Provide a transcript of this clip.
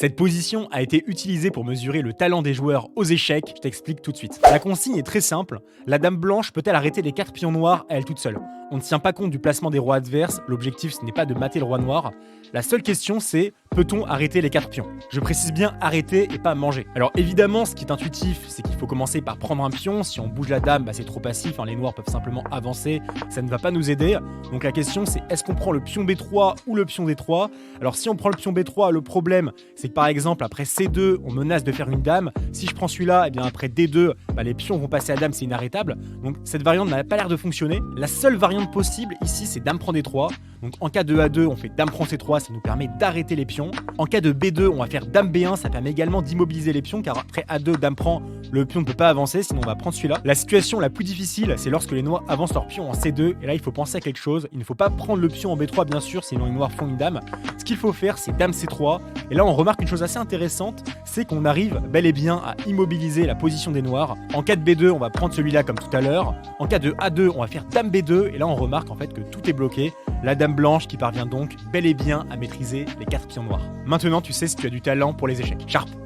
Cette position a été utilisée pour mesurer le talent des joueurs aux échecs, je t'explique tout de suite. La consigne est très simple, la dame blanche peut-elle arrêter les cartes pions noirs à elle toute seule? On ne tient pas compte du placement des rois adverses, l'objectif ce n'est pas de mater le roi noir. La seule question c'est, peut-on arrêter les cartes pions? Je précise bien arrêter et pas manger. Alors évidemment, ce qui est intuitif, c'est qu'il faut commencer par prendre un pion. Si on bouge la dame, c'est trop passif, les noirs peuvent simplement avancer, ça ne va pas nous aider. Donc la question c'est, est-ce qu'on prend le pion B3 ou le pion D3? Alors si on prend le pion B3, le problème c'est que par exemple après C2, on menace de faire une dame. Si je prends celui-là, et bien après D2, les pions vont passer à dame, c'est inarrêtable. Donc cette variante n'a pas l'air de fonctionner. La seule variante possible ici, c'est dame prend D3. Donc en cas de A2, on fait dame prend C3, ça nous permet d'arrêter les pions. En cas de B2, on va faire dame B1, ça permet également d'immobiliser les pions, car après A2, dame prend, le pion ne peut pas avancer, sinon on va prendre celui-là. La situation la plus difficile, c'est lorsque les noirs avancent leur pion en C2, et là il faut penser à quelque chose. Il ne faut pas prendre le pion en B3 bien sûr, sinon les noirs font une dame. Ce qu'il faut faire, c'est dame C3, et là on remarque une chose assez intéressante, c'est qu'on arrive bel et bien à immobiliser la position des noirs. En cas de B2, on va prendre celui-là comme tout à l'heure. En cas de A2, on va faire dame B2, et là on remarque en fait que tout est bloqué. La dame blanche qui parvient donc bel et bien à maîtriser les cartes pions noirs. Maintenant tu sais si tu as du talent pour les échecs. Sharp!